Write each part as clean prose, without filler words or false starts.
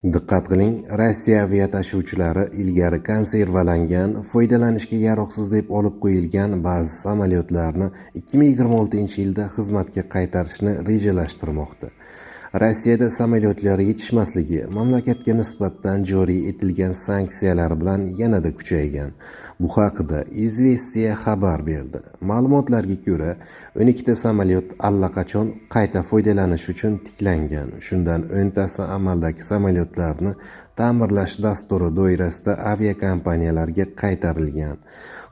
Diqqat qiling, Rossiya aviatashuvchilari ilgari konservalangan, foydalanishga yaroqsiz deb olib qo'yilgan ba'zi samolyotlarni 2026-yilda xizmatga qaytarishni rejalashtirmoqda. Rossiyada samolyotlar yetishmasligi mamlakatga nisbatan joriy etilgan sanksiyalar bilan yanada kuchaygan. Bu haqida Izvestiya xabar berdi. Ma'lumotlarga ko'ra, 12 ta samolyot allaqachon qayta foydalanish uchun tiklangan. Shundan 10 tasi amaldagi samolyotlarni ta'mirlash dasturi doirasida aviakompaniyalarga qaytarilgan.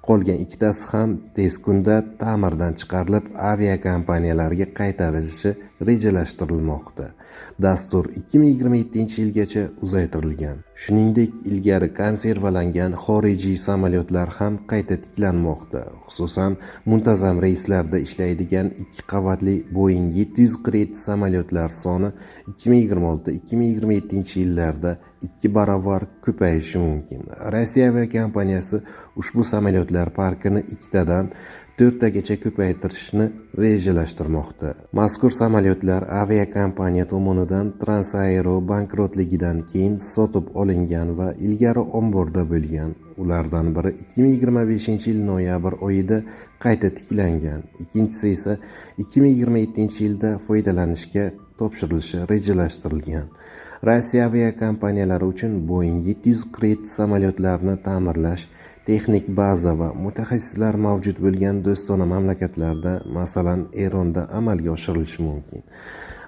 Qolgan ikkitasi ham tez kunda ta'mirdan chiqarilib, aviakompaniyalarga qaytarilishi rejalashtirilmoqda. Dastur 2027-yilgacha uzaytirilgan. Shuningdek, ilgari konservalangan xorijiy samolyotlar ham qayta tiklanmoqda. Xususan, muntazam reyslarda ishlaydigan 2 qavatli Boeing 747 samolyotlar soni 2026-2027-yillarda 2 barobar ko'payishi mumkin. Rossiya aviakompaniyasi ushbu samolyotlar parkini 2 tadan 4 tagacha ko'paytirishni rejalashtirmoqda. Mazkur samolyotlar aviakompaniya tomonidan Transaero bankrotligidan keyin sotib olingan va ilgari omborda bo'lgan. Ulardan biri 2025-yil noyabr oyida qayta tiklangan, ikkinchisi esa 2027-yilda foydalanishga topshirilishi rejalashtirilgan. Rossiya aviakompaniyalari uchun Boeing 747 samolyotlarni ta'mirlash texnik baza va mutaxassislar mavjud bo'lgan do'stona mamlakatlarda, masalan, Eronda amalga oshirilishi mumkin.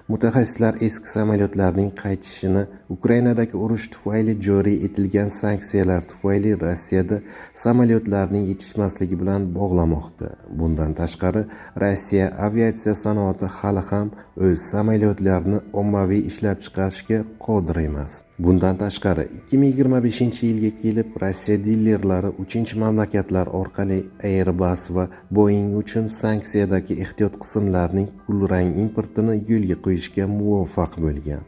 Mutaxassislar eski samolyotlarning qaytishini Ukrainadagi urush tufayli joriy etilgan sanksiyalar tufayli Rossiyada samolyotlarning yetishmasligi bilan bog'lamoqda. Bundan tashqari, Rossiya aviatsiya sanoati hali ham o'z samolyotlarini ommaviy ishlab chiqarishga qodir emas. Bundan tashqari, 2025-yilga kelib Rossiya dilerlari 3-mamlakatlar orqali Airbus va Boeing uchun sanksiyadagi ehtiyot qismlarning kulrang importini yo'lga qo'yishga muvaffaq bo'lgan.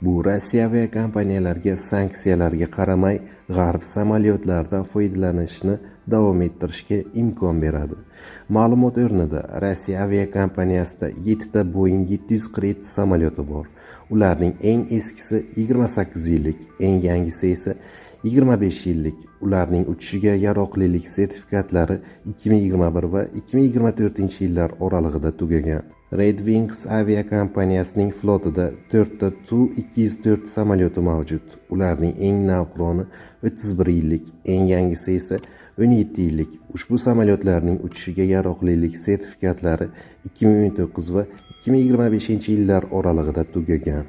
Bu Rossiya aviakompaniyalariga sanksiyalarga qaramay g'arb samolyotlaridan foydalanishni davom ettirishga imkon beradi. Ma'lumot o'rnida, Rossiya aviakompaniyasida 7 ta Boeing 747 samolyoti bor. Ularning eng eskisi 28 yillik, eng yangisi esa 25 yillik. Ularning uchishiga yaroqlilik sertifikatlari 2021 va 2024-yillar oralig'ida tugagan. Red Wings aviakompaniyasining flotida 4 ta Tu-204 samolyoti mavjud. Ularning eng navqiron 31 yillik, eng yangisi esa 17 yillik. Ushbu samolyotlarning uchishiga yaroqlilik sertifikatlari 2019 va 2025-yillar oralig'ida tugagan.